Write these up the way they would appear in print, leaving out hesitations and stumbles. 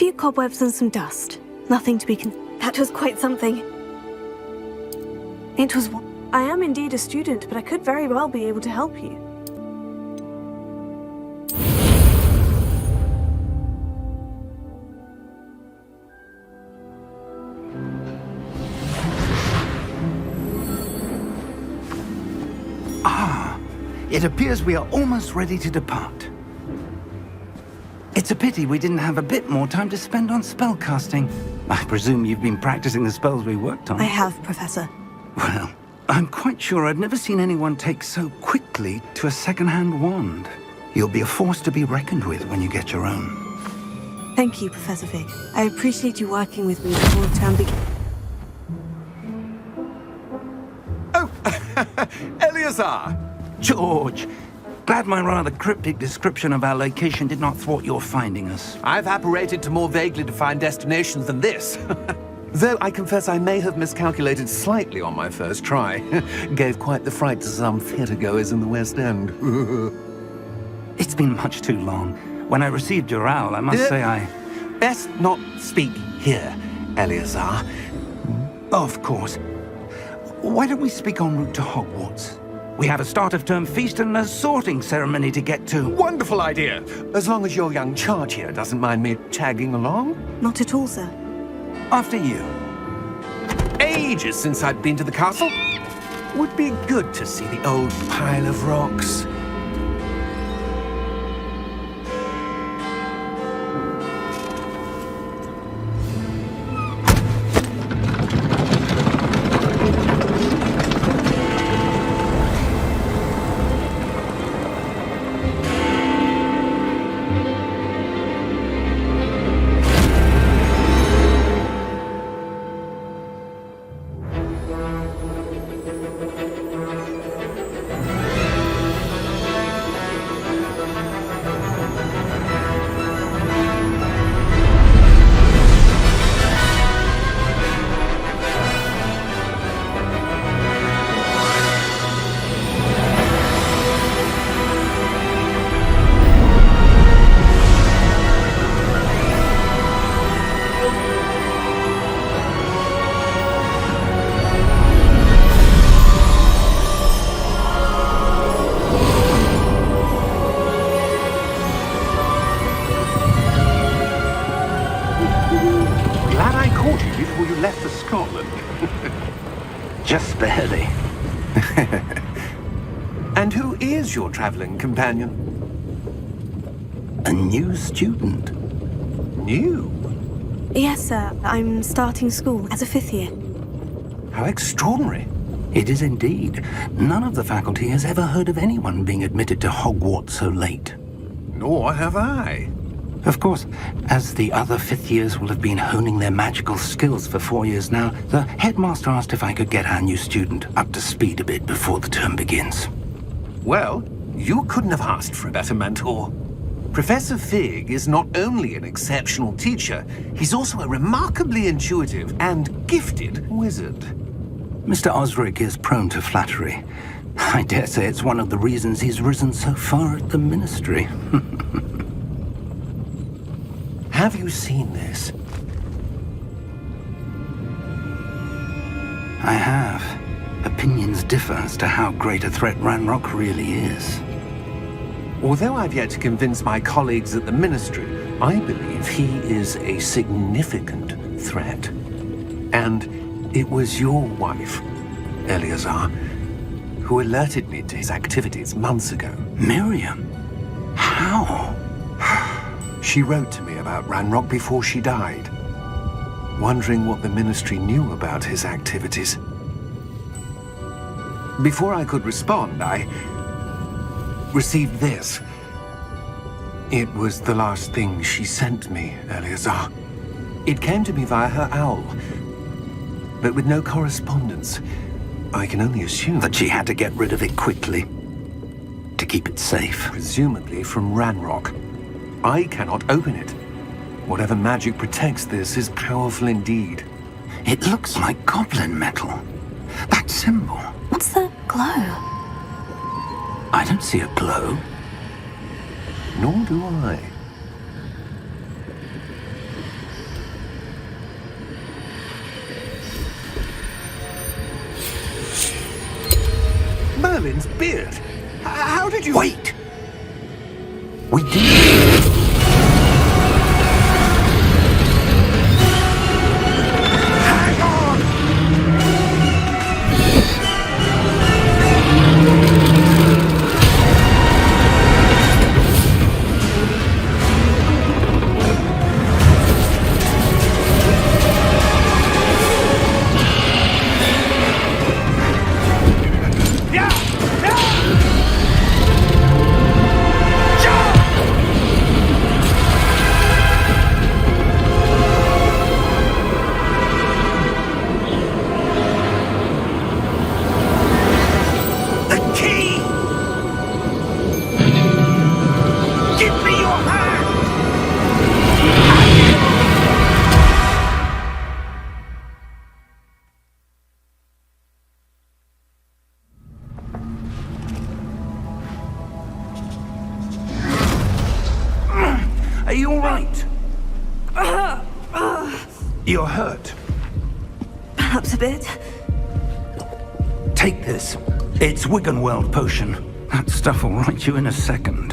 few cobwebs and some dust. Nothing to be That was quite something. It was... I am indeed a student, but I could very well be able to help you. It appears we are almost ready to depart. It's a pity we didn't have a bit more time to spend on spellcasting. I presume you've been practicing the spells we worked on. I have, Professor. Well, I'm quite sure I've never seen anyone take so quickly to a second-hand wand. You'll be a force to be reckoned with when you get your own. Thank you, Professor Fig. I appreciate you working with me before the term begins. Oh, Eleazar! George, glad my rather cryptic description of our location did not thwart your finding us. I've apparated to more vaguely defined destinations than this. Though I confess I may have miscalculated slightly on my first try. Gave quite the fright to some theatre-goers in the West End. It's been much too long. When I received your owl, I must say I... Best not speak here, Eleazar. Of course. Why don't we speak en route to Hogwarts? We have a start-of-term feast and a sorting ceremony to get to. Wonderful idea! As long as your young charge here doesn't mind me tagging along. Not at all, sir. After you. Ages since I'd been to the castle. Would be good to see the old pile of rocks. Before you left for Scotland. Just barely. And who is your traveling companion? A new student. New? Yes, sir. I'm starting school as a 5th year. How extraordinary. It is indeed. None of the faculty has ever heard of anyone being admitted to Hogwarts so late. Nor have I. Of course, as the other 5th years will have been honing their magical skills for 4 years now, the headmaster asked if I could get our new student up to speed a bit before the term begins. Well, you couldn't have asked for a better mentor. Professor Fig is not only an exceptional teacher, he's also a remarkably intuitive and gifted wizard. Mr. Osric is prone to flattery. I dare say it's one of the reasons he's risen so far at the Ministry. Have you seen this? I have. Opinions differ as to how great a threat Ranrock really is. Although I've yet to convince my colleagues at the Ministry, I believe he is a significant threat. And it was your wife, Eleazar, who alerted me to his activities months ago. Miriam? How? She wrote to me about Ranrock before she died, wondering what the Ministry knew about his activities. Before I could respond, I received this. It was the last thing she sent me, Eleazar. It came to me via her owl, but with no correspondence. I can only assume that she had to get rid of it quickly, to keep it safe. Presumably from Ranrock. I cannot open it. Whatever magic protects this is powerful indeed. It looks like goblin metal. That symbol. What's the glow? I don't see a glow. Nor do I. Merlin's beard. How did you... Wait! We did. Hang on! Are you all right? You're hurt. Perhaps a bit. Take this. It's Wiggenweld potion. That stuff will right you in a second.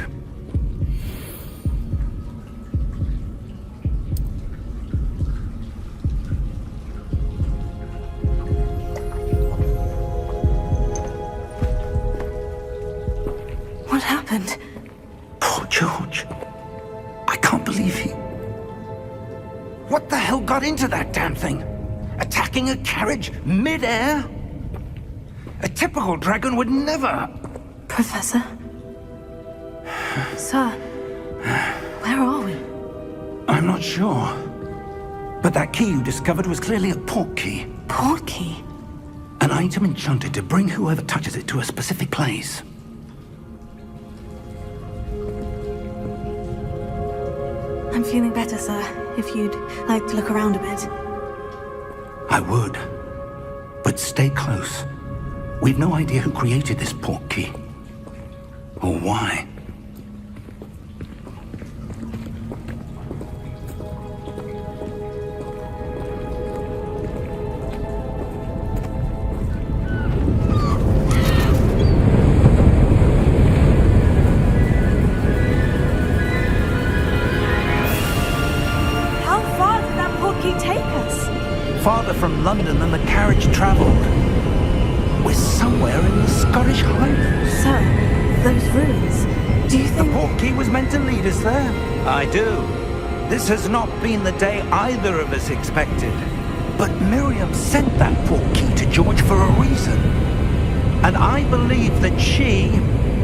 What happened? Poor George. I can't believe he... What the hell got into that damn thing? Attacking a carriage mid-air? A typical dragon would never... Professor? Sir, where are we? I'm not sure. But that key you discovered was clearly a port key. Port key? An item enchanted to bring whoever touches it to a specific place. I'm feeling better, sir. If you'd like to look around a bit. I would. But stay close. We've no idea who created this port key. Or why. How far did that port key take us? Farther from London than the carriage travelled. We're somewhere in the Scottish Highlands. Sir, those ruins. Do you The think... port key was meant to lead us there? I do. This has not been the day either of us expected. But Miriam sent that port key to George for a reason. And I believe that she,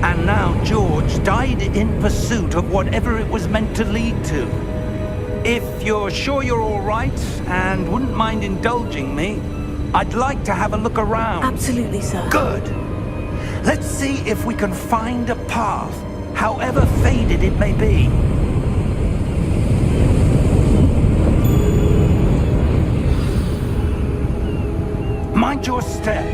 and now George, died in pursuit of whatever it was meant to lead to. If you're sure you're all right, and wouldn't mind indulging me, I'd like to have a look around. Absolutely, sir. Good. Let's see if we can find a path, however faded it may be. Mind your step.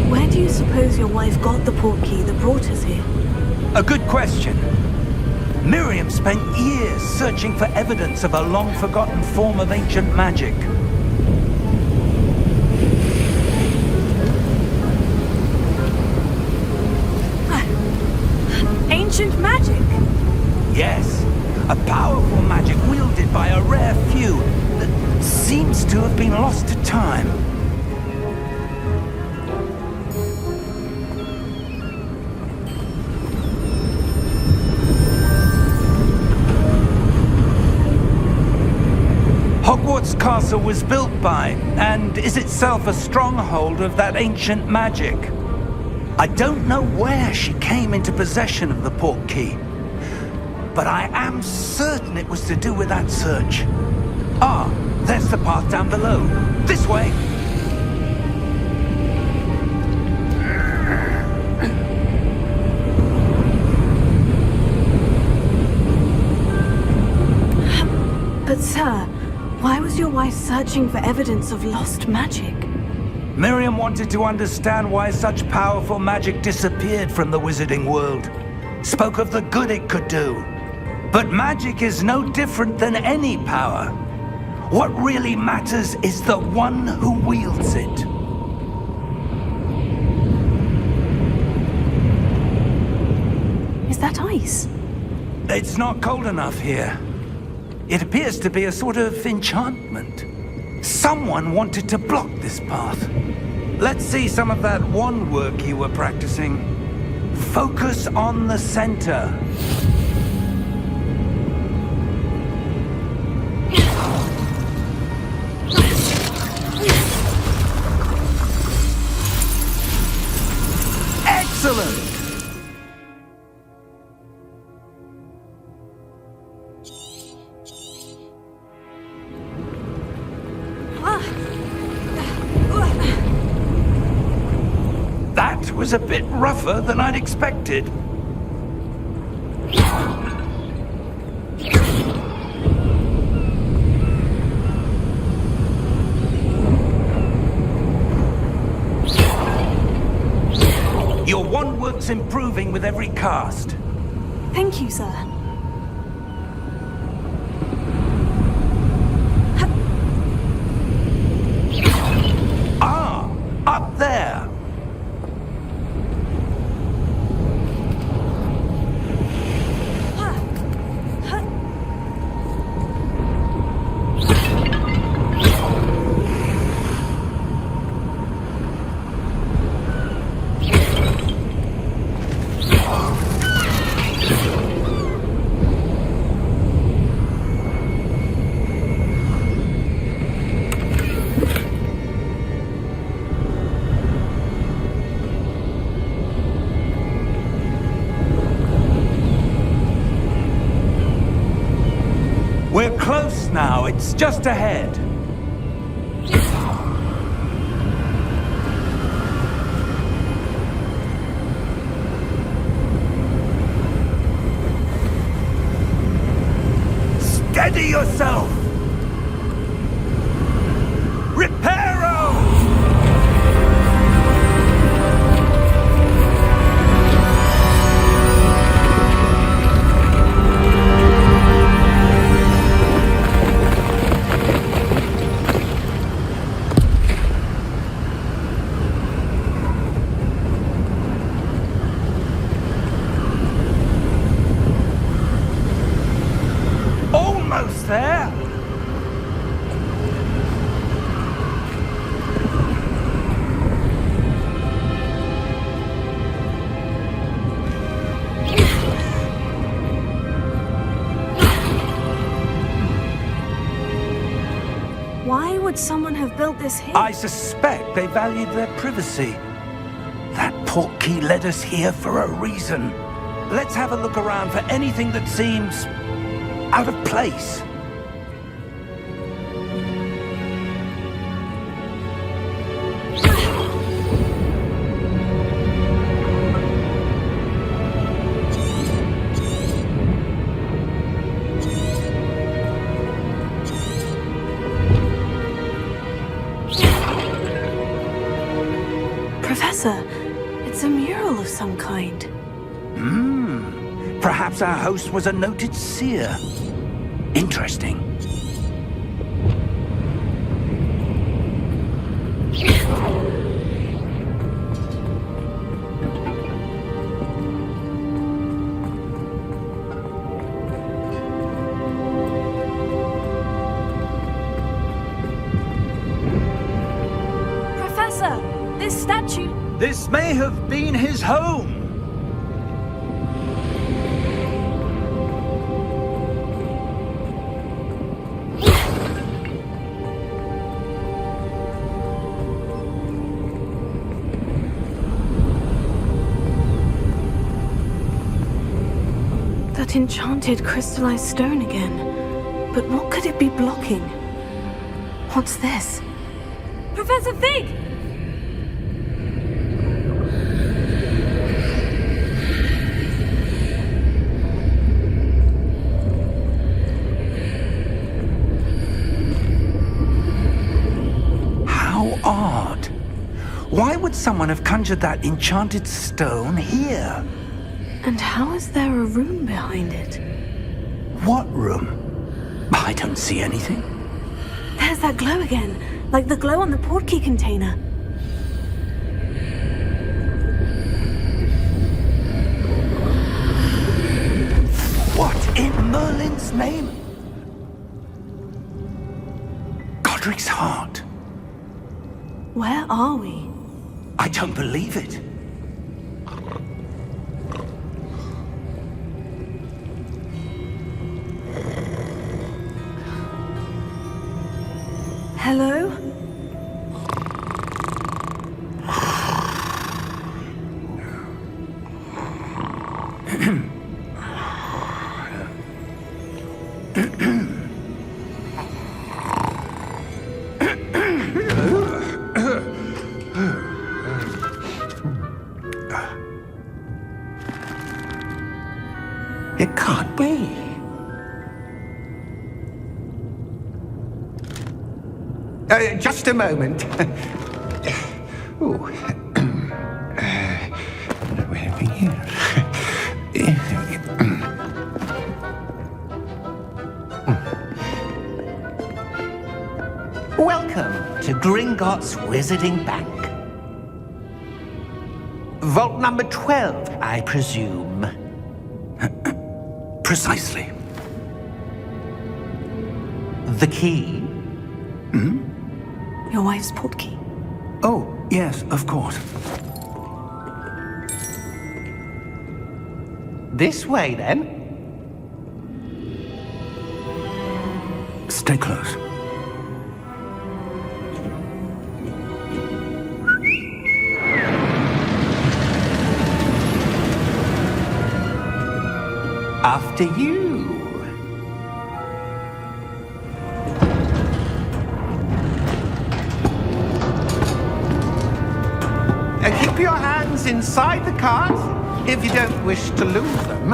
Where do you suppose your wife got the port key that brought us here? A good question. Miriam spent years searching for evidence of a long-forgotten form of ancient magic. Ancient magic? Yes, a powerful magic wielded by a rare few that seems to have been lost to time. Hogwarts Castle was built by, and is itself a stronghold of that ancient magic. I don't know where she came into possession of the port key, but I am certain it was to do with that search. Ah, there's the path down below. This way! But sir, why was your wife searching for evidence of lost magic? Miriam wanted to understand why such powerful magic disappeared from the wizarding world. Spoke of the good it could do. But magic is no different than any power. What really matters is the one who wields it. Is that ice? It's not cold enough here. It appears to be a sort of enchantment. Someone wanted to block this path. Let's see some of that wand work you were practicing. Focus on the center. Excellent! That was a bit rougher than I'd expected. Your wand work's improving with every cast. Thank you, sir. Ah, up there. We're close now, it's just ahead. Steady yourself! Reparo! Almost there! Why would someone have built this here? I suspect they valued their privacy. That portkey led us here for a reason. Let's have a look around for anything that seems out of place. Professor, it's a mural of some kind. Perhaps our host was a noted seer. Interesting. Professor, this statue... This may have been his home. That enchanted crystallized stone again. But what could it be blocking? What's this? Professor Fig! How odd. Why would someone have conjured that enchanted stone here? And how is there a rune behind it? What room? I don't see anything. There's that glow again, like the glow on the portkey container. What in Merlin's name? Godric's heart. Where are we? I don't believe it. Hello? It can't be. Just a moment. Ooh. Where are we here? Welcome to Gringotts Wizarding Bank. Vault number 12, I presume. Precisely. The key? Your wife's portkey. Oh, yes, of course. This way, then. Stay close. After you. Keep your hands inside the cart if you don't wish to lose them.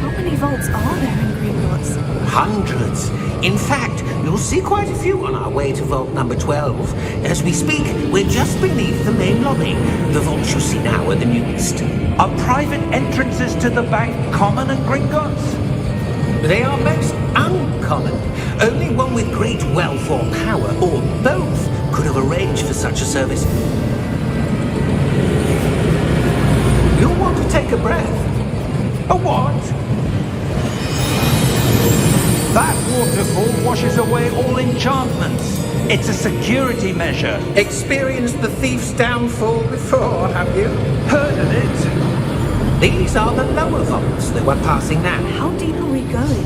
How many vaults are there in Gringotts? Hundreds. In fact, you'll see quite a few on our way to vault number 12. As we speak, we're just beneath the main lobby. The vaults you see now are the newest. Are private entrances to the bank common in Gringotts? They are most uncommon. Only one with great wealth or power, or both, could have arranged for such a service. You'll want to take a breath. A what? That waterfall washes away all enchantments. It's a security measure. Experienced the thief's downfall before, have you? Heard of it? These are the lower vaults that we're passing now. How deep are we going?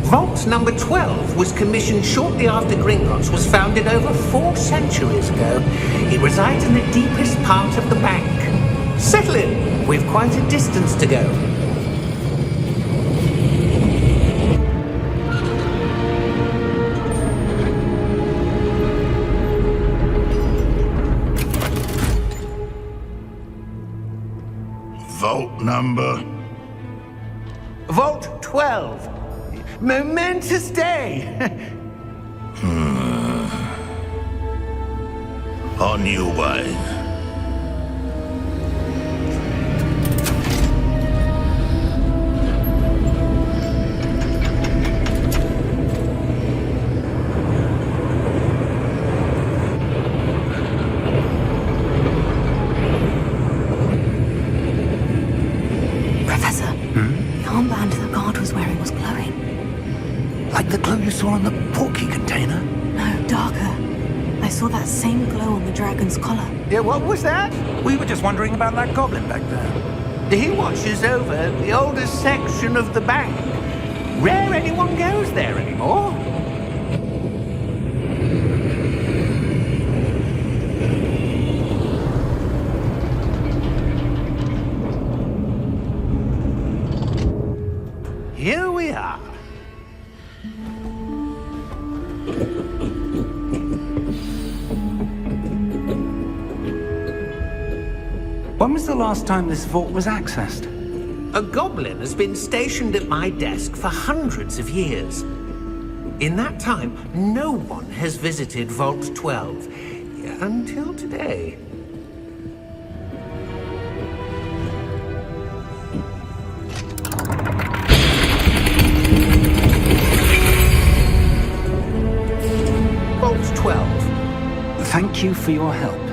Vault number 12 was commissioned shortly after Gringotts was founded over 4 centuries ago. It resides in the deepest part of the bank. Settle in. We've quite a distance to go. Vault number? Vault 12. Momentous day. On you, Wayne. Professor, the armband the guard was wearing was glowing. Like the glow you saw on the portkey container? No, darker. I saw that same glow on the dragon's collar. Yeah, what was that? We were just wondering about that goblin back there. He watches over the oldest section of the bank. Rare anyone goes there anymore. Here we are. When was the last time this vault was accessed? A goblin has been stationed at my desk for hundreds of years. In that time, no one has visited Vault 12. Until today. Vault 12. Thank you for your help.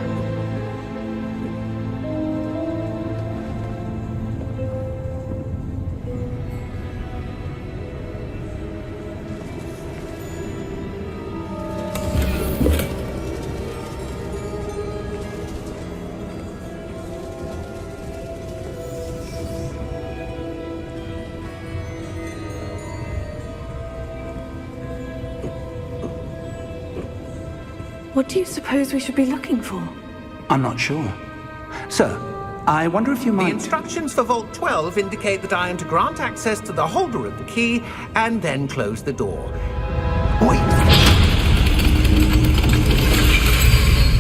What do you suppose we should be looking for? I'm not sure. Sir, I wonder if you The might... instructions for Vault 12 indicate that I am to grant access to the holder of the key and then close the door. Wait!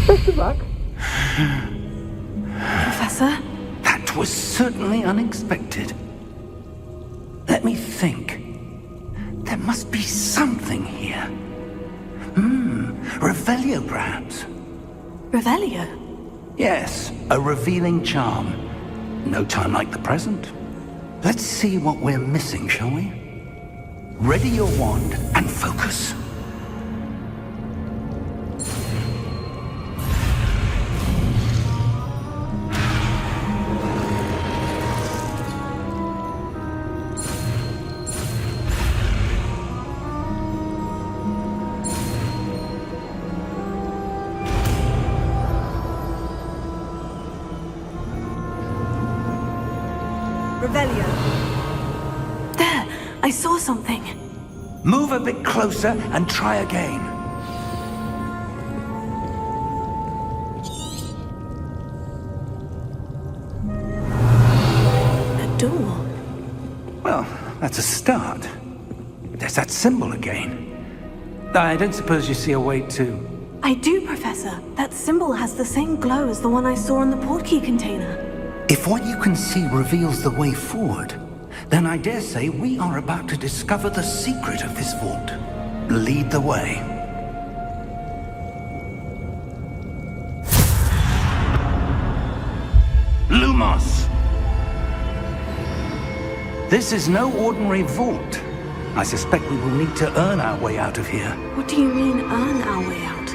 Best of luck. Professor? That was certainly unexpected. Let me think. There must be something here. Revelio, perhaps? Revelio? Yes, a revealing charm. No time like the present. Let's see what we're missing, shall we? Ready your wand and focus. Revelio. There! I saw something. Move a bit closer and try again. A door. Well, that's a start. There's that symbol again. I don't suppose you see a way to... I do, Professor. That symbol has the same glow as the one I saw in the portkey container. If what you can see reveals the way forward, then I dare say we are about to discover the secret of this vault. Lead the way. Lumos! This is no ordinary vault. I suspect we will need to earn our way out of here. What do you mean, earn our way out?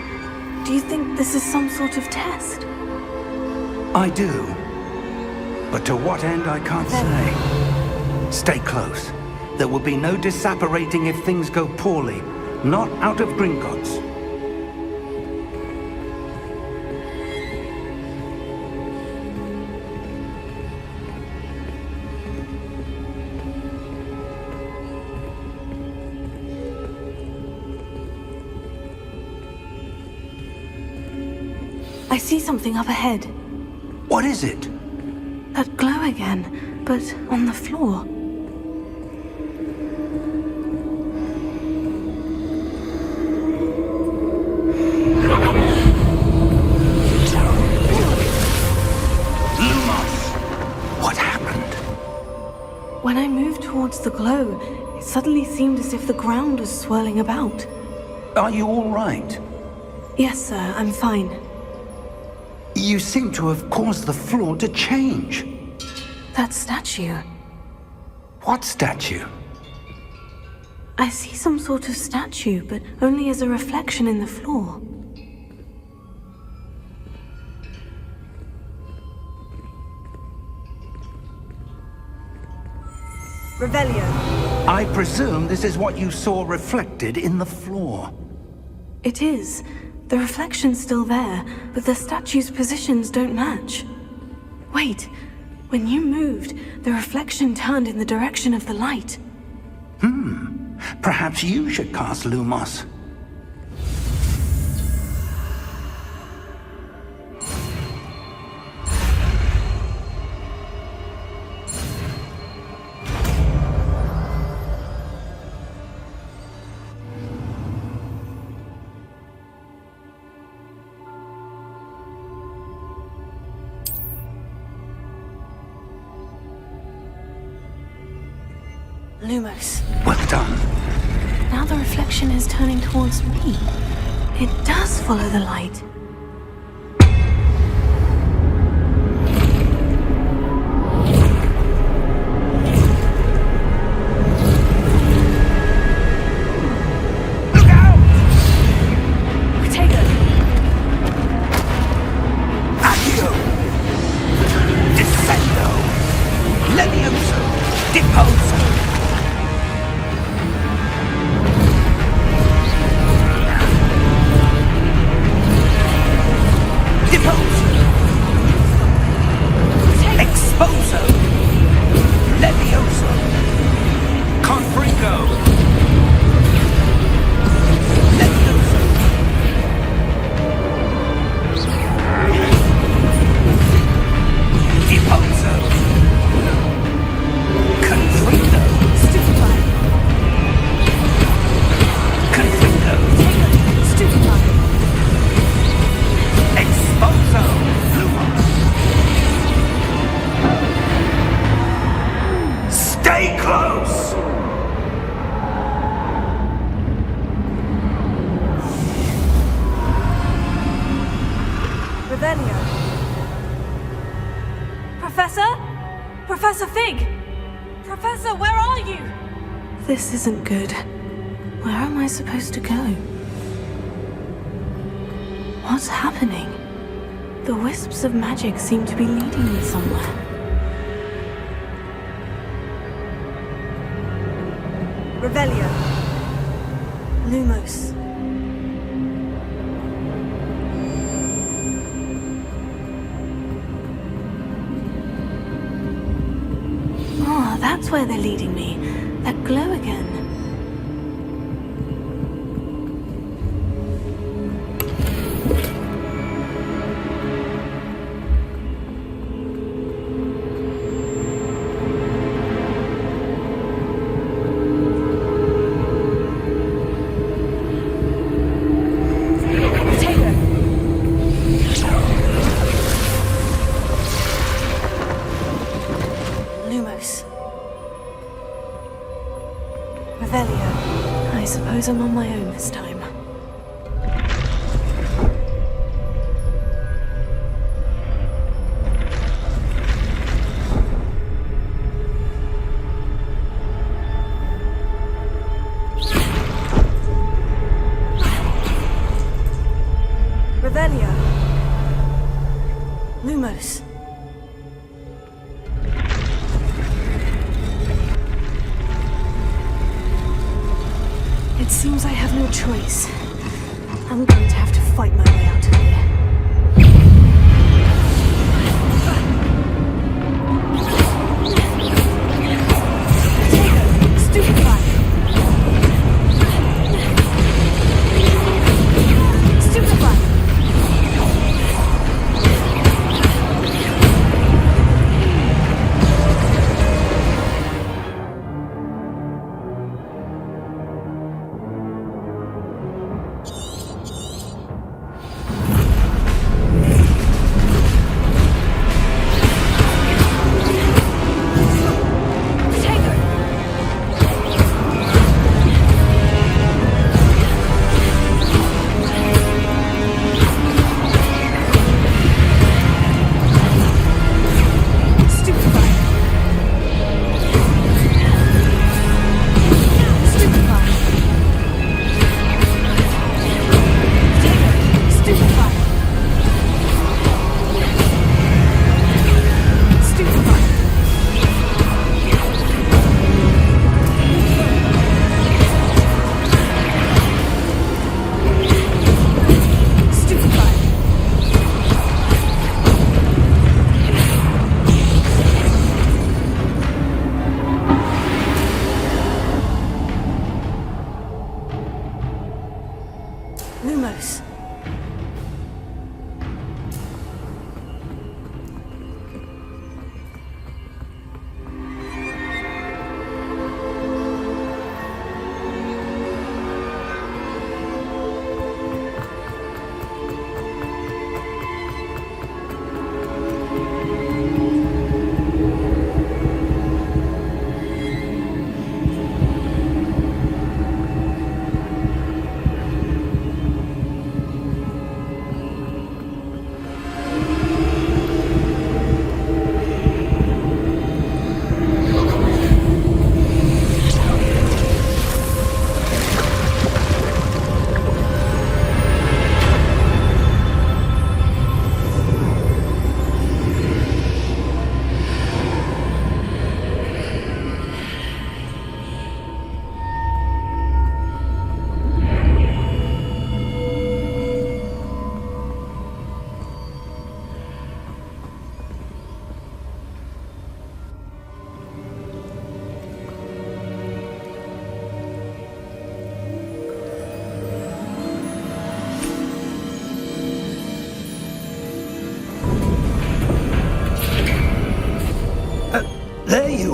Do you think this is some sort of test? I do. But to what end, I can't say. Stay close. There will be no disapparating if things go poorly. Not out of Gringotts. I see something up ahead. What is it? That glow again, but on the floor. Lumos! What happened? When I moved towards the glow, it suddenly seemed as if the ground was swirling about. Are you all right? Yes, sir, I'm fine. You seem to have caused the floor to change. That statue. What statue? I see some sort of statue, but only as a reflection in the floor. Revelio. I presume this is what you saw reflected in the floor. It is. The reflection's still there, but the statue's positions don't match. Wait, when you moved, the reflection turned in the direction of the light. Perhaps you should cast Lumos. Lumos. Well done. Now the reflection is turning towards me. It does follow the light. Professor Fig! Professor, where are you? This isn't good. Where am I supposed to go? What's happening? The wisps of magic seem to be leading me somewhere. Revelio. Lumos. Oh, that's where they're leading me. That glow again. I suppose I'm on my own this time. Revelio. Lumos. It seems I have no choice. I'm going to have to fight my way out of here. Stupefy! Stupefy!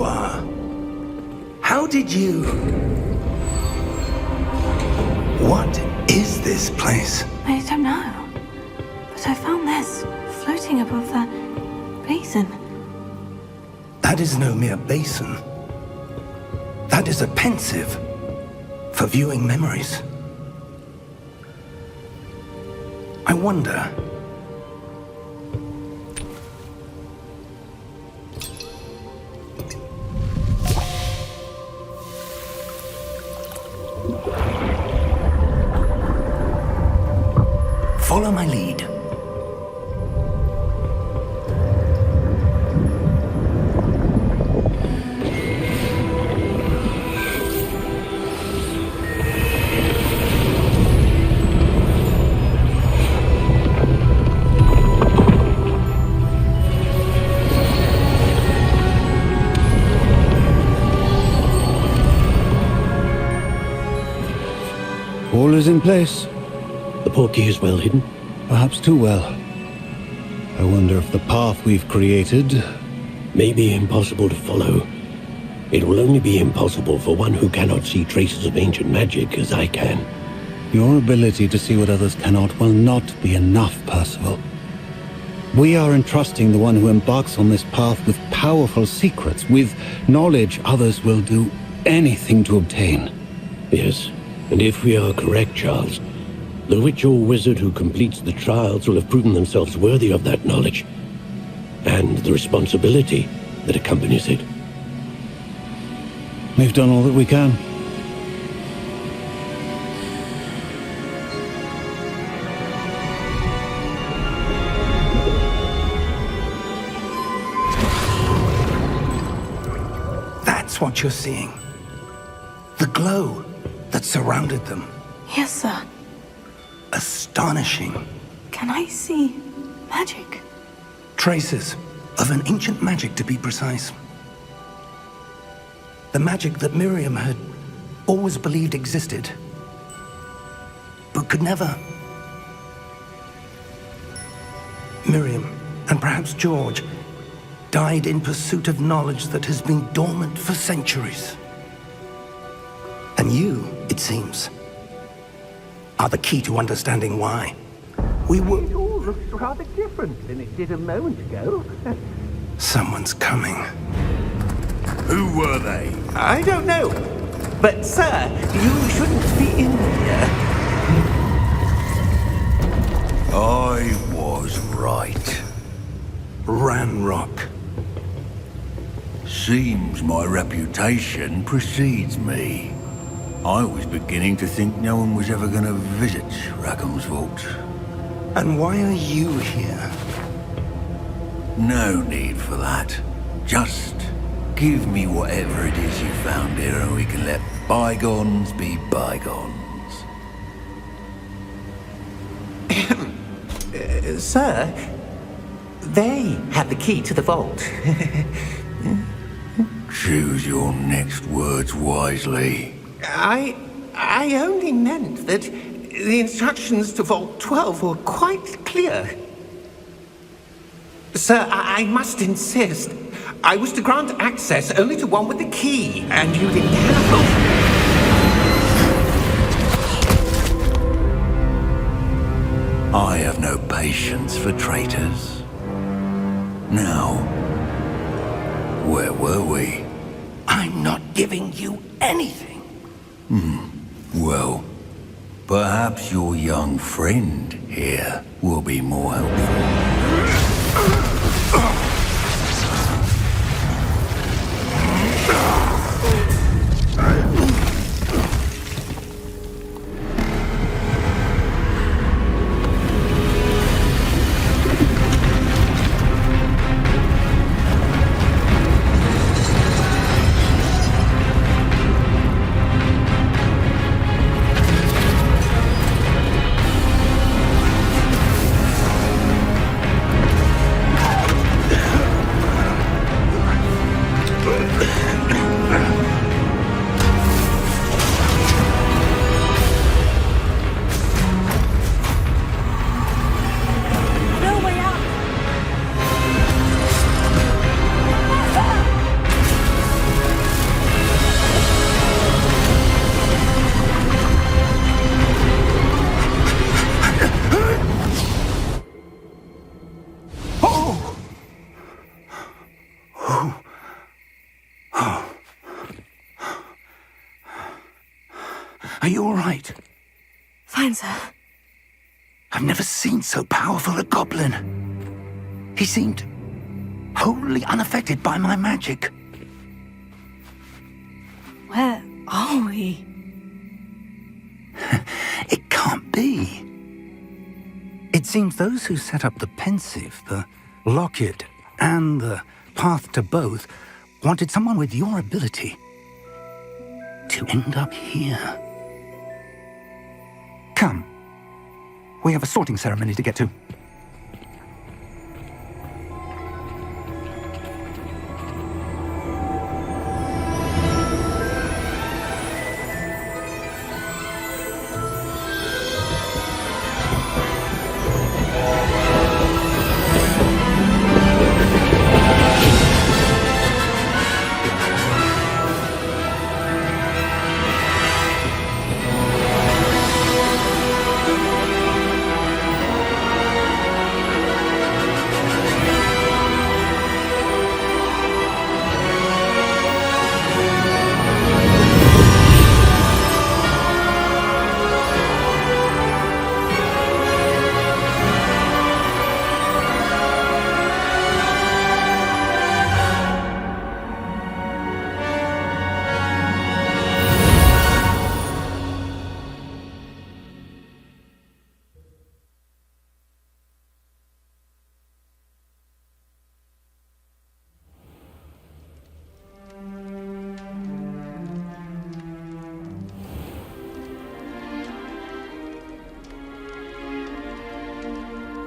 are. How did you... What is this place? I don't know. But I found this floating above that basin. That is no mere basin. That is a pensive for viewing memories. I wonder... Follow my lead. All is in place. The portkey is well hidden. Perhaps too well. I wonder if the path we've created... May be impossible to follow. It will only be impossible for one who cannot see traces of ancient magic as I can. Your ability to see what others cannot will not be enough, Percival. We are entrusting the one who embarks on this path with powerful secrets, with knowledge others will do anything to obtain. Yes, and if we are correct, Charles, the witch or wizard who completes the trials will have proven themselves worthy of that knowledge, and the responsibility that accompanies it. We've done all that we can. That's what you're seeing. The glow that surrounded them. Yes, sir. Astonishing. Can I see magic? Traces of an ancient magic, to be precise. The magic that Miriam had always believed existed, but could never. Miriam, and perhaps George, died in pursuit of knowledge that has been dormant for centuries. And you, it seems, are the key to understanding why. We were... It all looks rather different than it did a moment ago. Someone's coming. Who were they? I don't know. But, sir, you shouldn't be in here. I was right. Ranrock. Seems my reputation precedes me. I was beginning to think no one was ever going to visit Rackham's vault. And why are you here? No need for that. Just give me whatever it is you found here and we can let bygones be bygones. Sir, they had the key to the vault. Choose your next words wisely. I only meant that the instructions to Vault 12 were quite clear. Sir, I must insist. I was to grant access only to one with the key, and you didn't have. I have no patience for traitors. Now, where were we? I'm not giving you anything. Well, perhaps your young friend here will be more helpful. Are you all right? Fine, sir. I've never seen so powerful a goblin. He seemed wholly unaffected by my magic. Where are we? It can't be. It seems those who set up the Pensive, the Locket, and the Path to Both wanted someone with your ability to end up here. Come. We have a sorting ceremony to get to.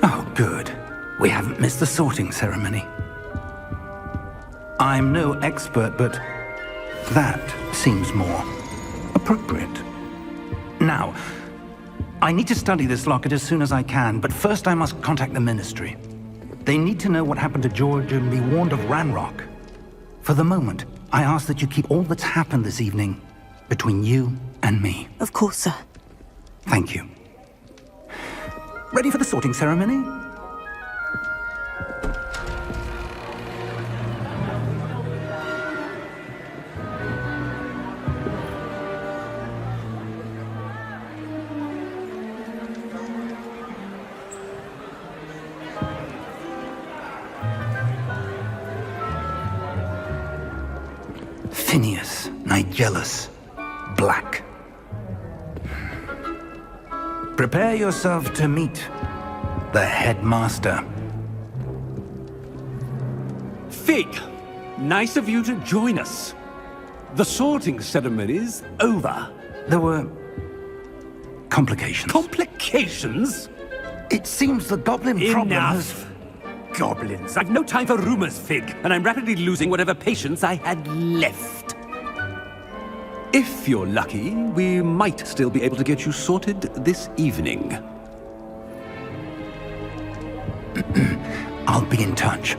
Oh, good. We haven't missed the sorting ceremony. I'm no expert, but that seems more appropriate. Now, I need to study this locket as soon as I can, but first I must contact the Ministry. They need to know what happened to George and be warned of Ranrock. For the moment, I ask that you keep all that's happened this evening between you and me. Of course, sir. Thank you. Ready for the sorting ceremony? Phineas, Nigellus, Black. Prepare yourself to meet the headmaster. Fig, nice of you to join us. The sorting ceremony's over. There were complications. Complications? It seems the goblin problem has... Enough! Goblins. I've no time for rumors, Fig, and I'm rapidly losing whatever patience I had left. If you're lucky, we might still be able to get you sorted this evening. I'll be in touch.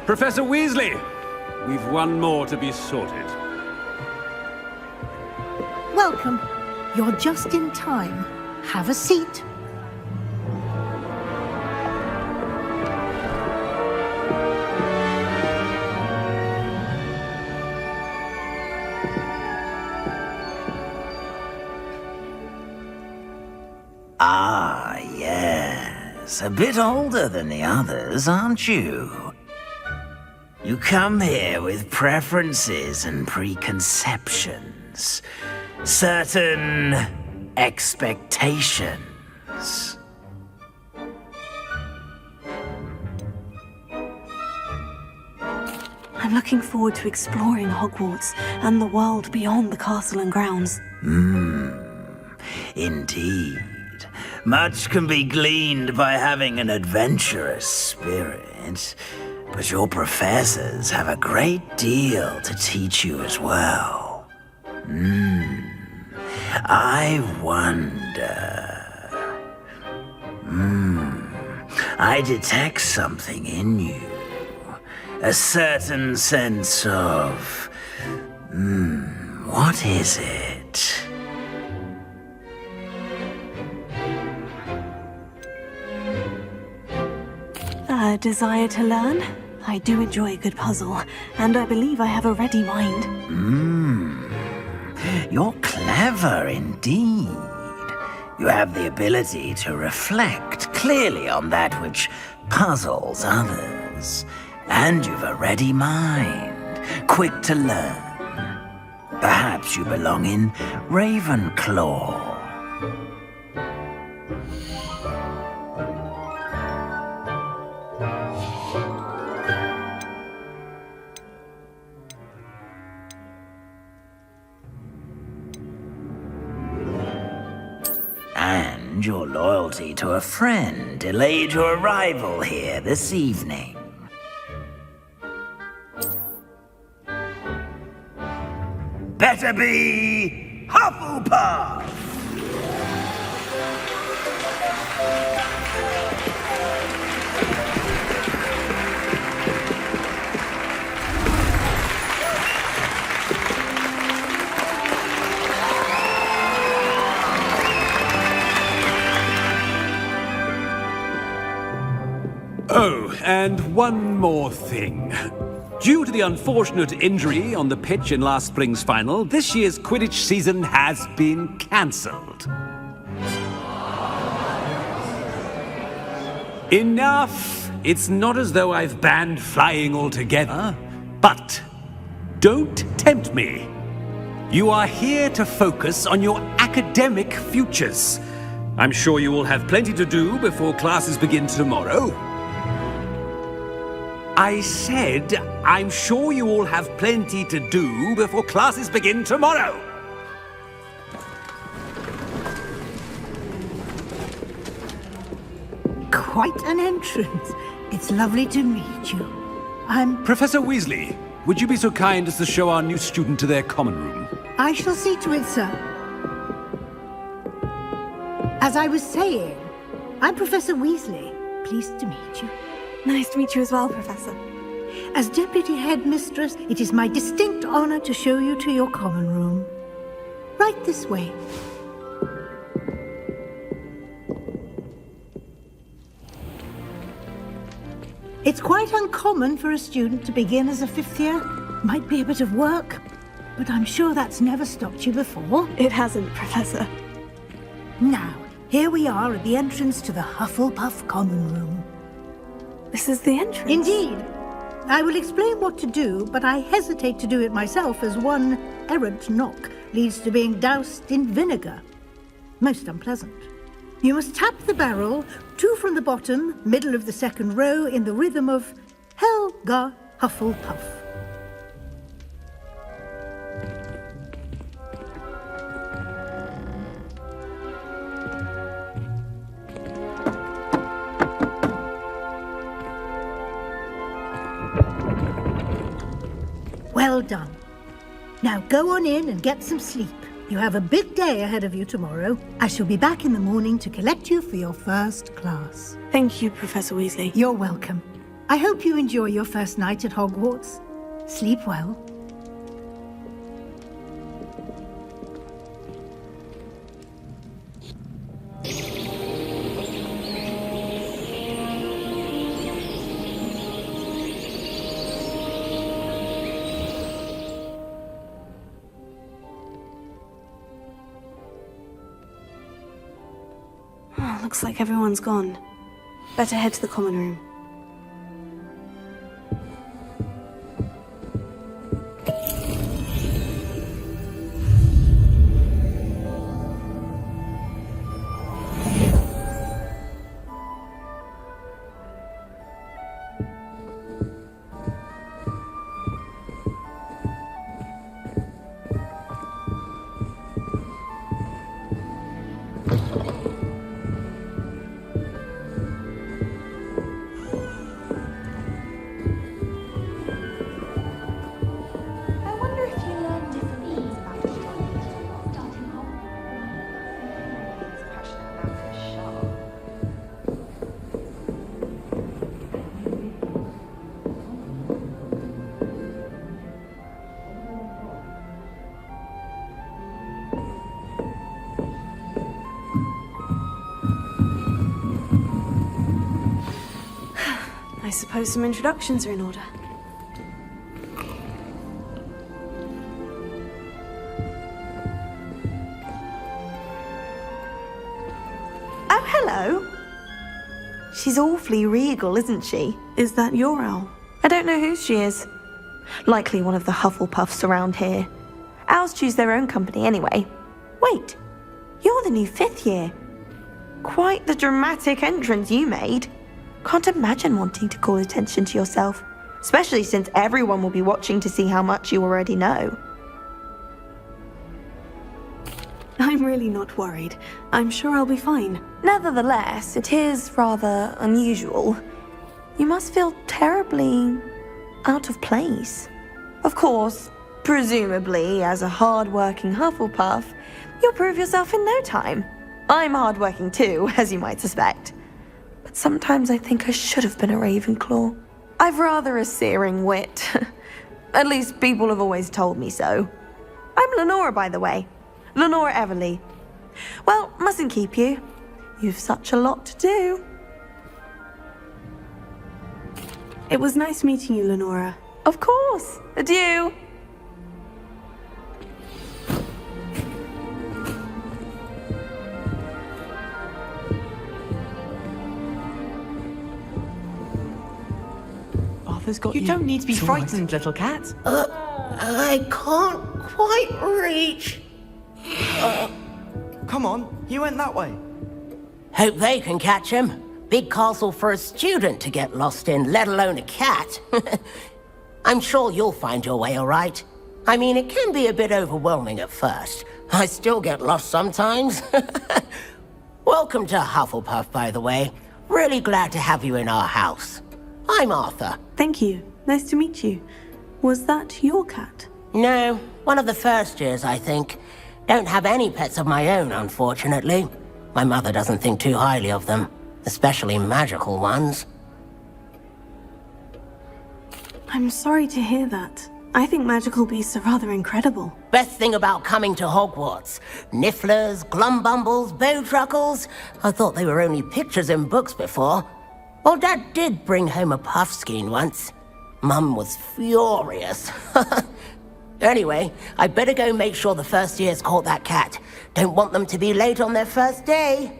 Professor Weasley, we've one more to be sorted. Welcome. You're just in time. Have a seat. Ah, yes. A bit older than the others, aren't you? You come here with preferences and preconceptions. Certain expectations. I'm looking forward to exploring Hogwarts and the world beyond the castle and grounds. Indeed. Much can be gleaned by having an adventurous spirit, but your professors have a great deal to teach you as well. I wonder... I detect something in you. A certain sense of... what is it? A desire to learn? I do enjoy a good puzzle, and I believe I have a ready mind. You're clever indeed. You have the ability to reflect clearly on that which puzzles others. And you've a ready mind, quick to learn. Perhaps you belong in Ravenclaw. And your loyalty to a friend delayed your arrival here this evening. Better be Hufflepuff! Oh, and one more thing. Due to the unfortunate injury on the pitch in last spring's final, this year's Quidditch season has been cancelled. Enough! It's not as though I've banned flying altogether, but don't tempt me. You are here to focus on your academic futures. I'm sure you will have plenty to do before classes begin tomorrow. I said, I'm sure you all have plenty to do before classes begin tomorrow. Quite an entrance. It's lovely to meet you. I'm... Professor Weasley, would you be so kind as to show our new student to their common room? I shall see to it, sir. As I was saying, I'm Professor Weasley. Pleased to meet you. Nice to meet you as well, Professor. As Deputy Headmistress, it is my distinct honor to show you to your common room. Right this way. It's quite uncommon for a student to begin as a fifth year. Might be a bit of work, but I'm sure that's never stopped you before. It hasn't, Professor. Now, here we are at the entrance to the Hufflepuff common room. This is the entrance? Indeed. I will explain what to do, but I hesitate to do it myself as one errant knock leads to being doused in vinegar. Most unpleasant. You must tap the barrel, 2 from the bottom, middle of the second row, in the rhythm of Helga Hufflepuff. Well done. Now go on in and get some sleep. You have a big day ahead of you tomorrow. I shall be back in the morning to collect you for your first class. Thank you, Professor Weasley. You're welcome. I hope you enjoy your first night at Hogwarts. Sleep well. Looks like everyone's gone. Better head to the common room. I suppose some introductions are in order. Oh, hello. She's awfully regal, isn't she? Is that your owl? I don't know who she is. Likely one of the Hufflepuffs around here. Owls choose their own company anyway. Wait, you're the new 5th year. Quite the dramatic entrance you made. Can't imagine wanting to call attention to yourself, especially since everyone will be watching to see how much you already know. I'm really not worried. I'm sure I'll be fine. Nevertheless, it is rather unusual. You must feel terribly out of place. Of course, presumably, as a hard-working Hufflepuff, you'll prove yourself in no time. I'm hard-working too, as you might suspect. But sometimes I think I should have been a Ravenclaw. I've rather a searing wit. At least people have always told me so. I'm Lenora, by the way. Lenora Everly. Well, mustn't keep you. You've such a lot to do. It was nice meeting you, Lenora. Of course. Adieu. Arthur's got you. You don't need to be It's all right. frightened, little cat. I can't quite reach. Come on, you went that way. Hope they can catch him. Big castle for a student to get lost in, let alone a cat. I'm sure you'll find your way all right. I mean, it can be a bit overwhelming at first. I still get lost sometimes. Welcome to Hufflepuff, by the way. Really glad to have you in our house. I'm Arthur. Thank you. Nice to meet you. Was that your cat? No, one of the first years, I think. Don't have any pets of my own, unfortunately. My mother doesn't think too highly of them, especially magical ones. I'm sorry to hear that. I think magical beasts are rather incredible. Best thing about coming to Hogwarts. Nifflers, glumbumbles, bowtruckles. I thought they were only pictures in books before. Well, Dad did bring home a puffskein once. Mum was furious. Anyway, I better go make sure the first years caught that cat. Don't want them to be late on their first day.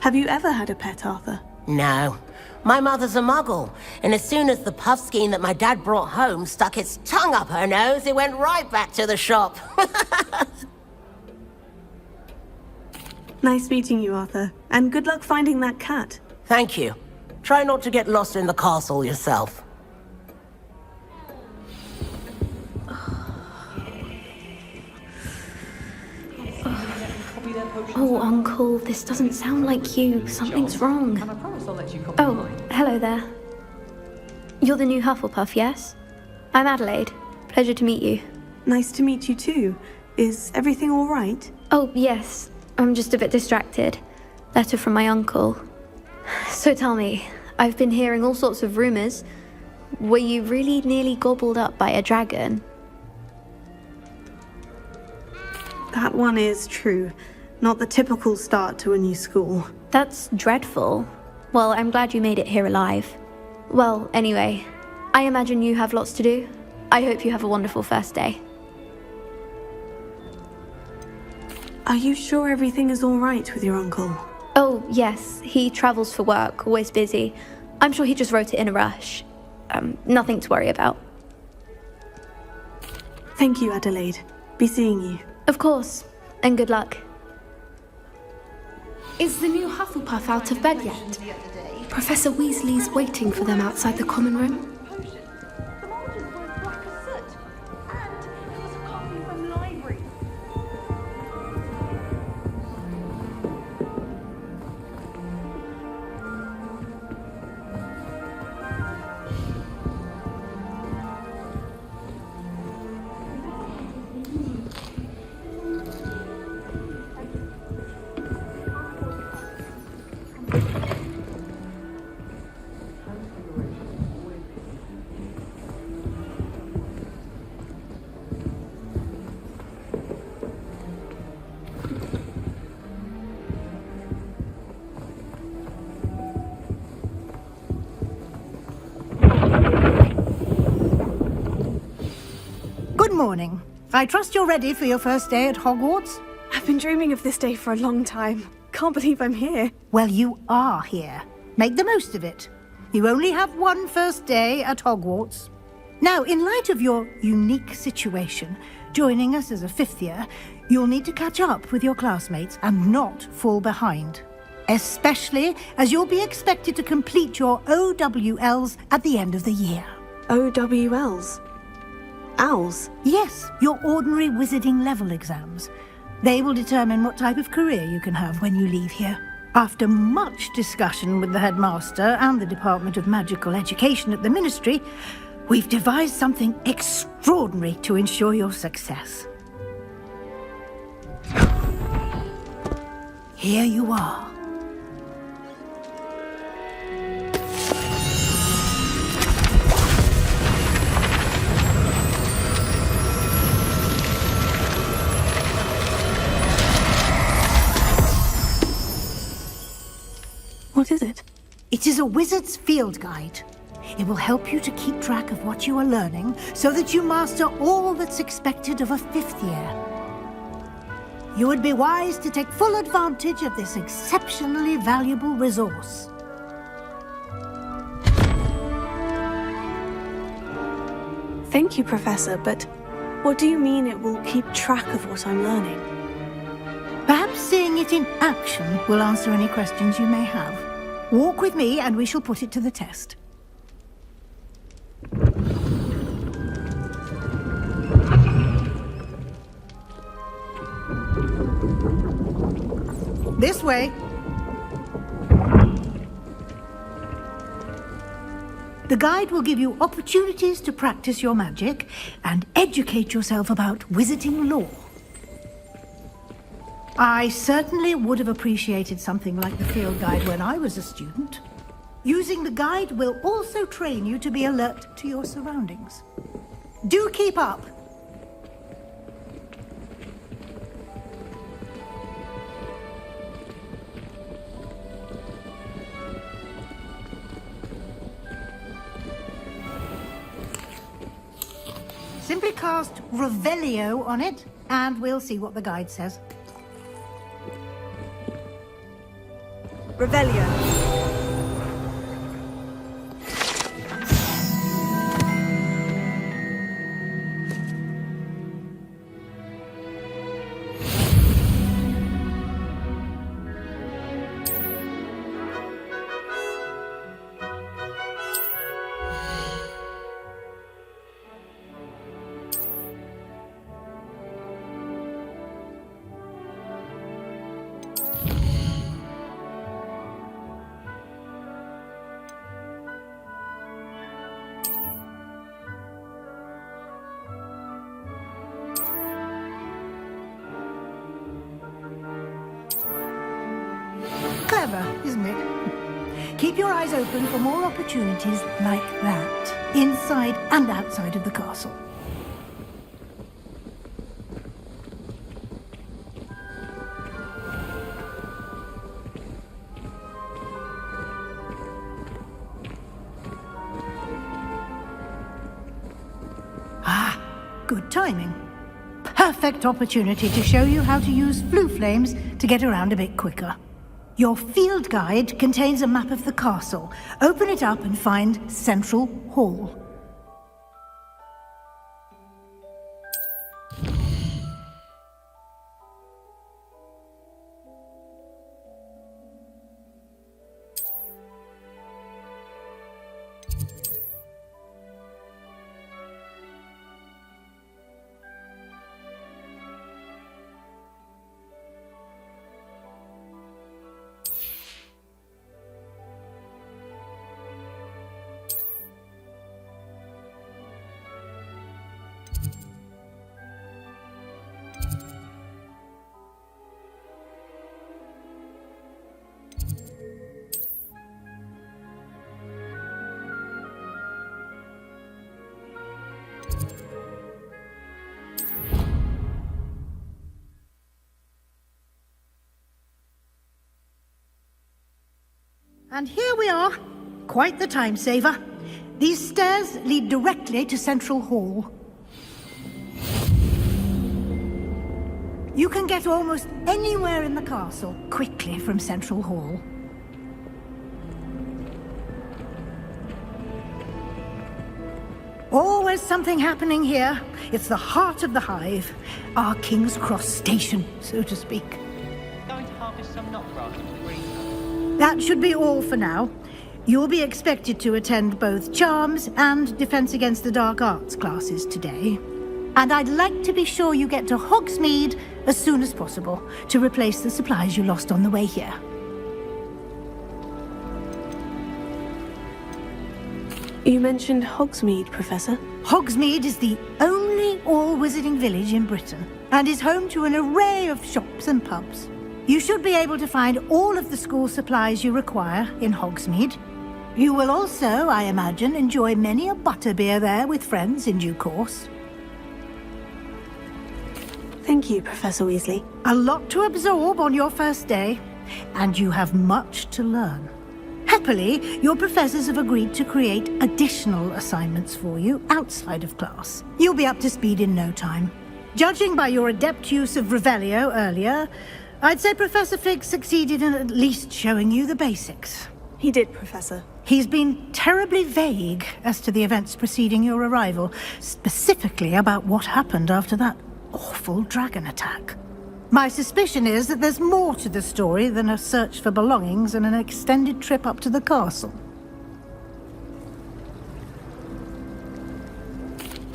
Have you ever had a pet, Arthur? No. My mother's a muggle, and as soon as the puffskein that my dad brought home stuck its tongue up her nose, it went right back to the shop. Nice meeting you, Arthur. And good luck finding that cat. Thank you. Try not to get lost in the castle yourself. Oh, Uncle, this doesn't sound like you. Something's wrong. Oh, hello there. You're the new Hufflepuff, yes? I'm Adelaide. Pleasure to meet you. Nice to meet you too. Is everything all right? Oh, yes. I'm just a bit distracted. Letter from my uncle. So tell me, I've been hearing all sorts of rumors. Were you really nearly gobbled up by a dragon? That one is true. Not the typical start to a new school. That's dreadful. Well, I'm glad you made it here alive. Well, anyway, I imagine you have lots to do. I hope you have a wonderful first day. Are you sure everything is all right with your uncle? Oh, yes. He travels for work, always busy. I'm sure he just wrote it in a rush. Nothing to worry about. Thank you, Adelaide. Be seeing you. Of course. And good luck. Is the new Hufflepuff out of bed yet? Professor Weasley's waiting for them outside the common room. morning. I trust you're ready for your first day at Hogwarts? I've been dreaming of this day for a long time. Can't believe I'm here. Well, you are here. Make the most of it. You only have one first day at Hogwarts. Now, in light of your unique situation, joining us as a fifth year, you'll need to catch up with your classmates and not fall behind. Especially as you'll be expected to complete your OWLs at the end of the year. OWLs? Owls? Yes, your ordinary wizarding level exams. They will determine what type of career you can have when you leave here. After much discussion with the headmaster and the Department of Magical Education at the Ministry, we've devised something extraordinary to ensure your success. Here you are. What is it? It is a wizard's field guide. It will help you to keep track of what you are learning so that you master all that's expected of a fifth year. You would be wise to take full advantage of this exceptionally valuable resource. Thank you, Professor, but what do you mean it will keep track of what I'm learning? Perhaps seeing it in action will answer any questions you may have. Walk with me and we shall put it to the test. This way. The guide will give you opportunities to practice your magic and educate yourself about wizarding lore. I certainly would have appreciated something like the field guide when I was a student. Using the guide will also train you to be alert to your surroundings. Do keep up! Simply cast Revelio on it, and we'll see what the guide says. Revelio. Clever, isn't it? Keep your eyes open for more opportunities like that, inside and outside of the castle. Ah, good timing. Perfect opportunity to show you how to use flue flames to get around a bit quicker. Your field guide contains a map of the castle. Open it up and find Central Hall. And here we are. Quite the time saver. These stairs lead directly to Central Hall. You can get almost anywhere in the castle quickly from Central Hall. Always something happening here. It's the heart of the hive. Our King's Cross station, so to speak. Going to harvest some knot grass into the greenhouse. That should be all for now. You'll be expected to attend both Charms and Defense Against the Dark Arts classes today. And I'd like to be sure you get to Hogsmeade as soon as possible to replace the supplies you lost on the way here. You mentioned Hogsmeade, Professor. Hogsmeade is the only all-wizarding village in Britain and is home to an array of shops and pubs. You should be able to find all of the school supplies you require in Hogsmeade. You will also, I imagine, enjoy many a butterbeer there with friends in due course. Thank you, Professor Weasley. A lot to absorb on your first day, and you have much to learn. Happily, your professors have agreed to create additional assignments for you outside of class. You'll be up to speed in no time. Judging by your adept use of Revelio earlier, I'd say Professor Fig succeeded in at least showing you the basics. He did, Professor. He's been terribly vague as to the events preceding your arrival, specifically about what happened after that awful dragon attack. My suspicion is that there's more to the story than a search for belongings and an extended trip up to the castle.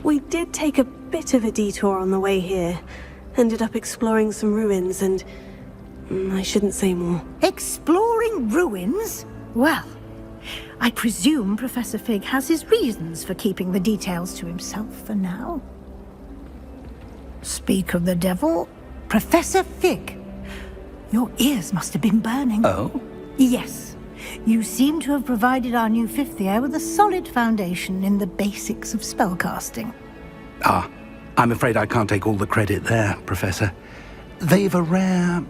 We did take a bit of a detour on the way here. Ended up exploring some ruins and... I shouldn't say more. Exploring ruins? Well, I presume Professor Fig has his reasons for keeping the details to himself for now. Speak of the devil... Professor Fig, your ears must have been burning. Oh? Yes. You seem to have provided our new fifth year with a solid foundation in the basics of spellcasting. Ah, I'm afraid I can't take all the credit there, Professor. They've a rare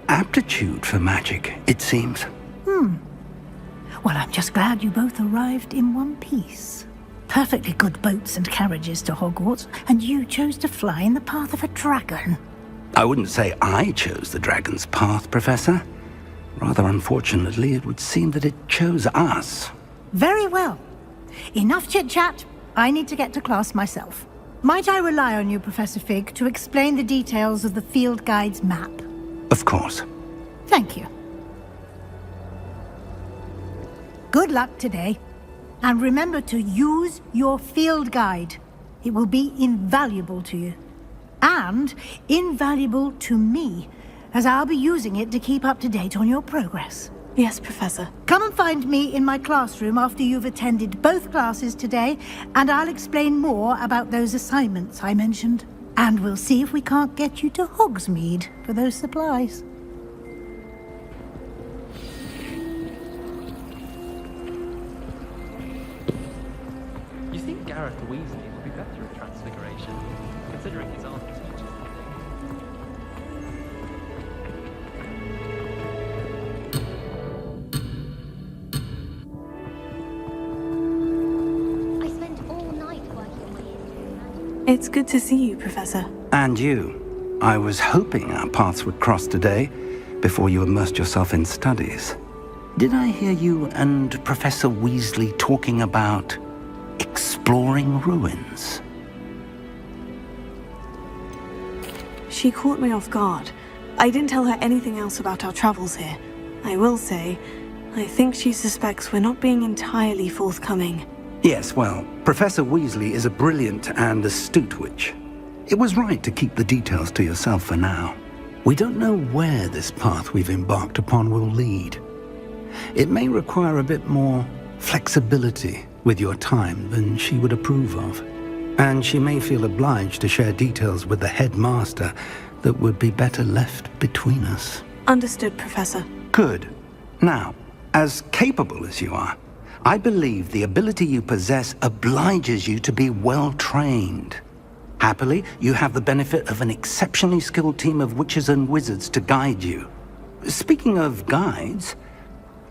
aptitude for magic, it seems. Well, I'm just glad you both arrived in one piece. Perfectly good boats and carriages to Hogwarts, and you chose to fly in the path of a dragon. I wouldn't say I chose the dragon's path, Professor. Rather unfortunately, it would seem that it chose us. Very well. Enough chit-chat. I need to get to class myself. Might I rely on you, Professor Fig, to explain the details of the field guide's map? Of course. Thank you. Good luck today. And remember to use your field guide. It will be invaluable to you. And invaluable to me, as I'll be using it to keep up to date on your progress. Yes, Professor. Come and find me in my classroom after you've attended both classes today, and I'll explain more about those assignments I mentioned. And we'll see if we can't get you to Hogsmeade for those supplies. You think Gareth Weasley would be better at transfiguration, considering his aunt teaches the thing? I spent all night working my way. It's good to see you, Professor. And you. I was hoping our paths would cross today, before you immersed yourself in studies. Did I hear you and Professor Weasley talking about exploring ruins? She caught me off guard. I didn't tell her anything else about our travels here. I will say, I think she suspects we're not being entirely forthcoming. Yes, well, Professor Weasley is a brilliant and astute witch. It was right to keep the details to yourself for now. We don't know where this path we've embarked upon will lead. It may require a bit more flexibility with your time than she would approve of. And she may feel obliged to share details with the headmaster that would be better left between us. Understood, Professor. Good. Now, as capable as you are, I believe the ability you possess obliges you to be well trained. Happily, you have the benefit of an exceptionally skilled team of witches and wizards to guide you. Speaking of guides,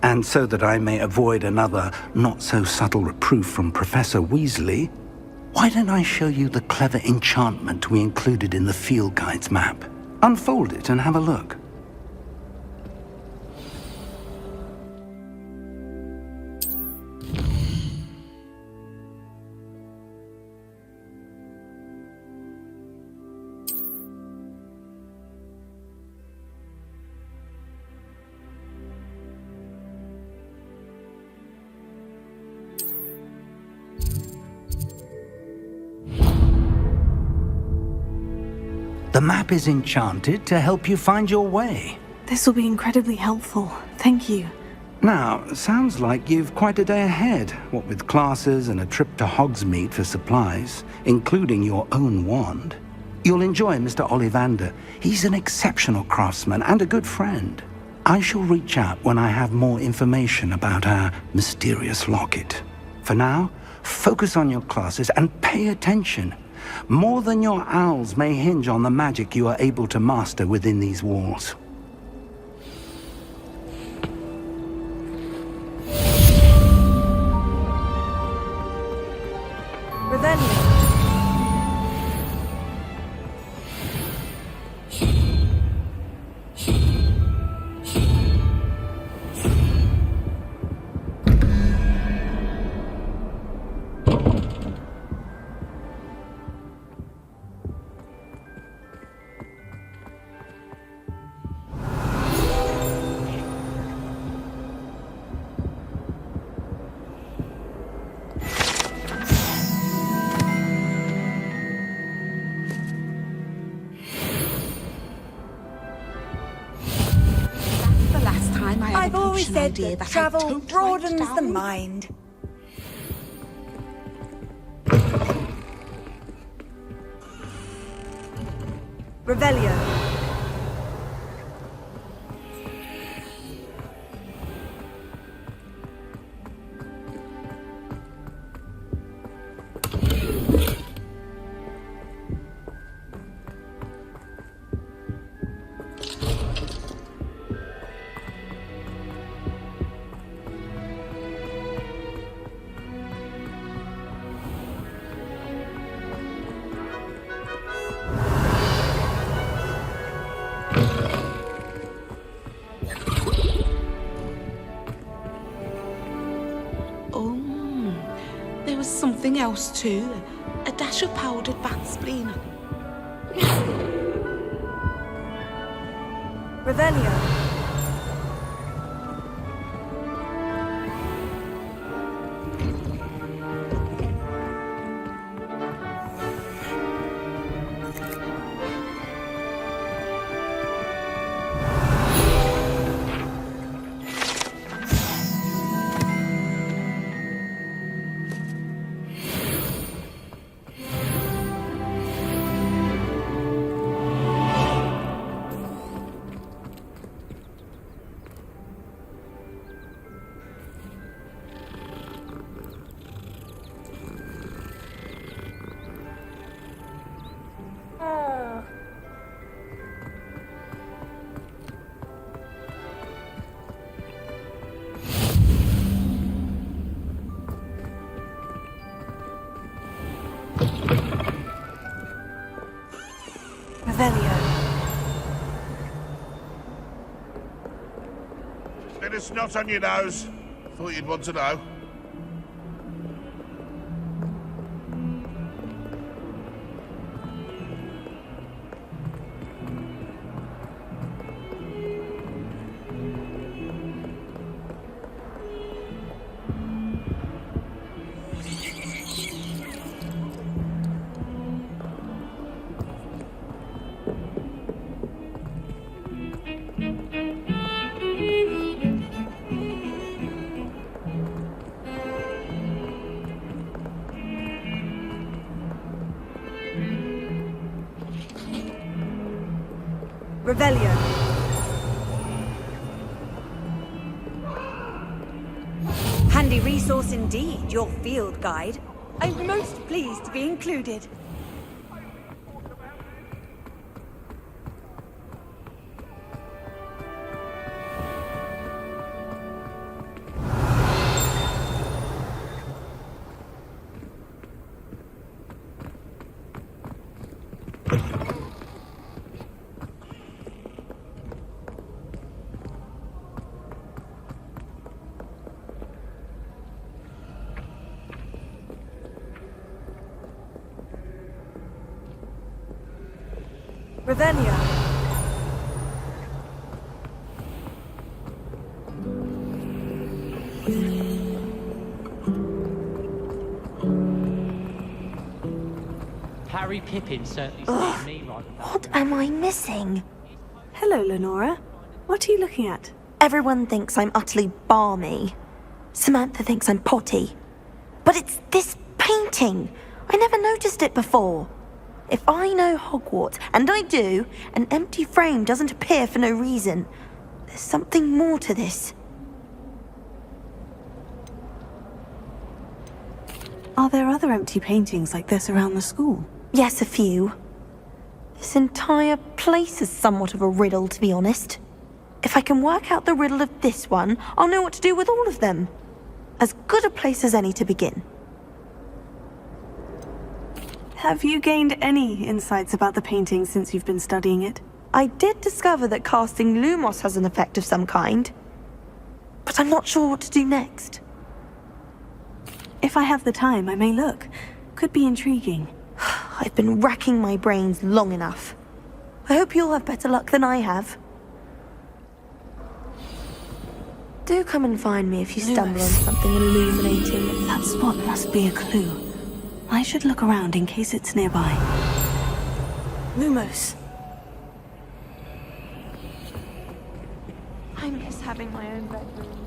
and so that I may avoid another not-so-subtle reproof from Professor Weasley, why don't I show you the clever enchantment we included in the field guide's map? Unfold it and have a look. The map is enchanted to help you find your way. This will be incredibly helpful. Thank you. Now, sounds like you've quite a day ahead, what with classes and a trip to Hogsmeade for supplies, including your own wand. You'll enjoy Mr. Ollivander. He's an exceptional craftsman and a good friend. I shall reach out when I have more information about our mysterious locket. For now, focus on your classes and pay attention. More than your owls may hinge on the magic you are able to master within these walls. Revelio. I've always said that travel broadens the mind. Revelio. Something else too. A dash of powdered bat spleen. Revelio. Bit of snot on your nose. Thought you'd want to know. Revelio. Handy resource indeed, your field guide. I'm most pleased to be included. Revelio. Harry Pippin certainly saved me right with that. What am I missing? Hello, Lenora. What are you looking at? Everyone thinks I'm utterly balmy. Samantha thinks I'm potty. But it's this painting. I never noticed it before. If I know Hogwarts, and I do, an empty frame doesn't appear for no reason. There's something more to this. Are there other empty paintings like this around the school? Yes, a few. This entire place is somewhat of a riddle, to be honest. If I can work out the riddle of this one, I'll know what to do with all of them. As good a place as any to begin. Have you gained any insights about the painting since you've been studying it? I did discover that casting Lumos has an effect of some kind. But I'm not sure what to do next. If I have the time, I may look. Could be intriguing. I've been racking my brains long enough. I hope you'll have better luck than I have. Do come and find me if you stumble on something illuminating. That spot must be a clue. I should look around in case it's nearby. Lumos. I miss having my own bedroom.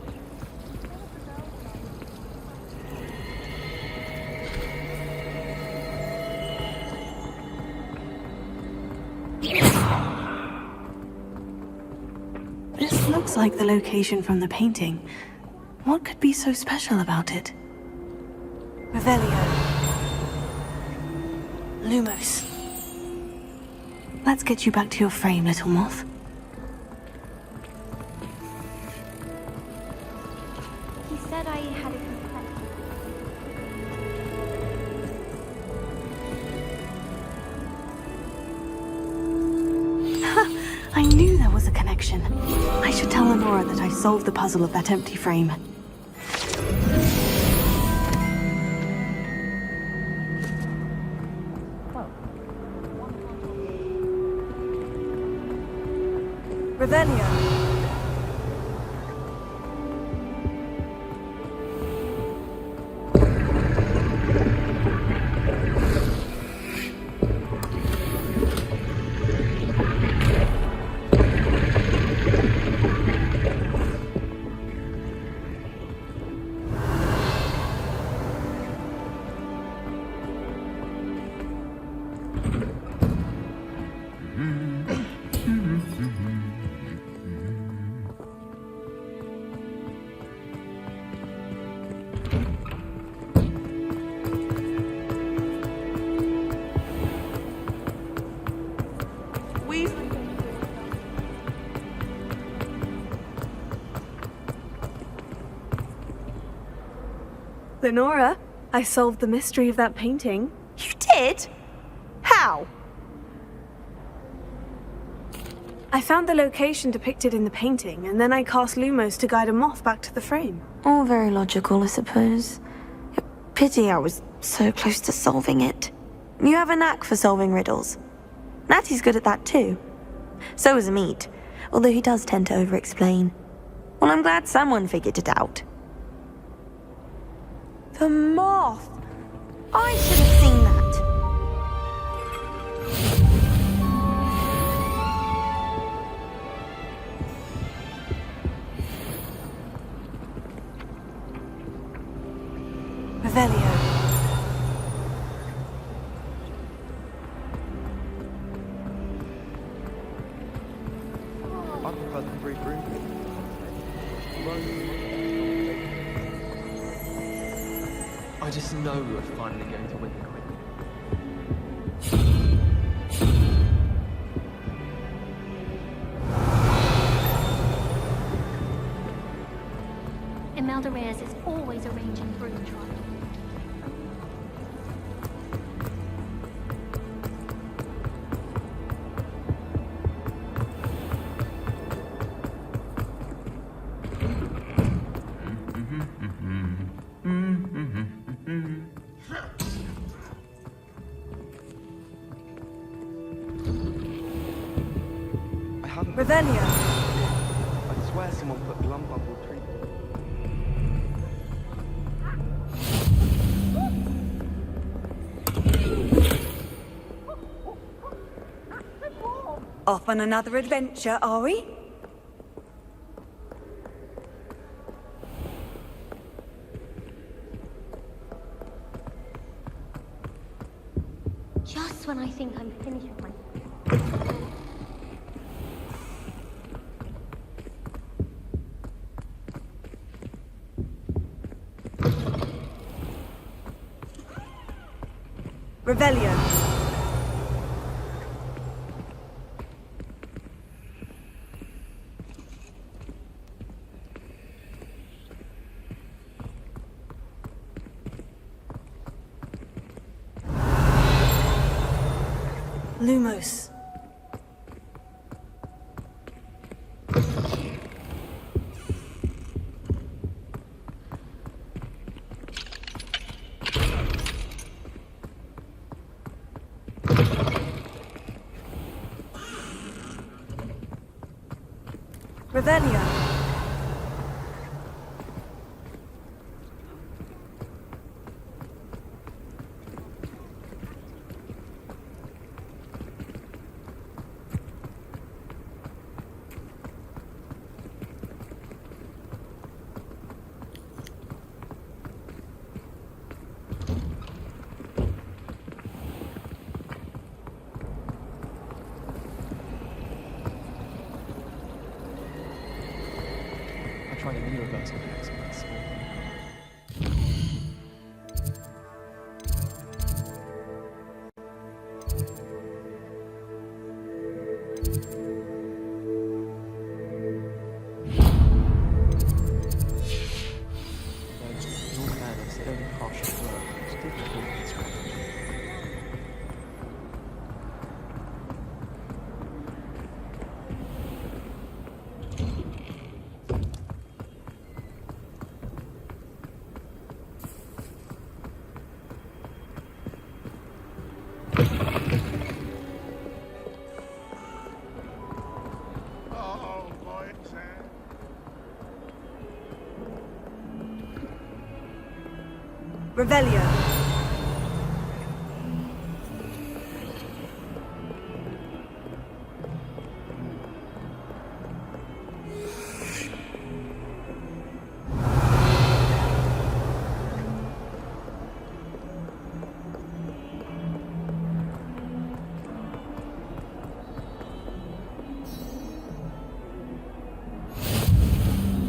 This looks like the location from the painting. What could be so special about it? Revelio. Lumos. Let's get you back to your frame, little moth. He said I had a I knew there was a connection. I should tell Lenora that I solved the puzzle of that empty frame. Revelio. Lenora, I solved the mystery of that painting. You did? How? I found the location depicted in the painting, and then I cast Lumos to guide a moth back to the frame. All very logical, I suppose. Pity I was so close to solving it. You have a knack for solving riddles. Natty's good at that too. So is Amit, although he does tend to over-explain. Well, I'm glad someone figured it out. The moth! I should have seen that. Revelio. I prefer the free room. I just know we're finally going to win the quiz. Imelda Reyes is always arranging broom trials. Revelio. I swear someone put glum bubble treatment. Off on another adventure, are we? Just when I think I'm finished with my... Revelio. Lumos. Revelio. I tried a new reversal fix on that sword. In all fairness, it only partially worked, which did include its strategy. Oh, my exam. Revelio.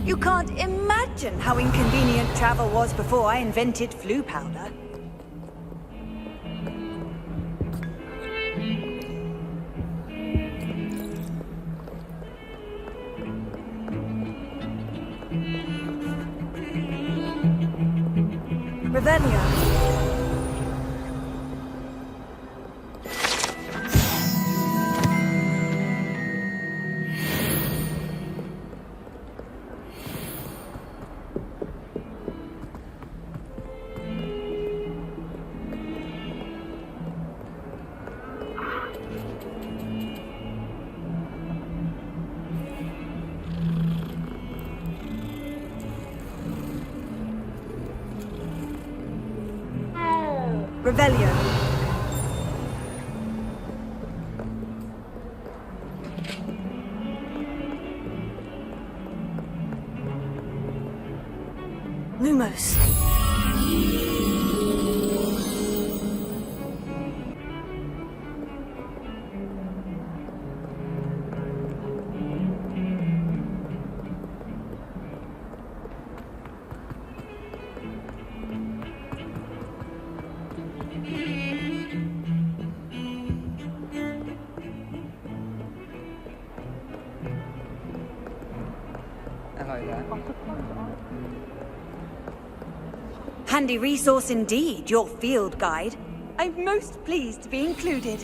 You can't imagine how inconvenient travel was before I invented flu powder. Revelio. Revelio. Lumos. Hello there. Handy resource indeed, your field guide. I'm most pleased to be included.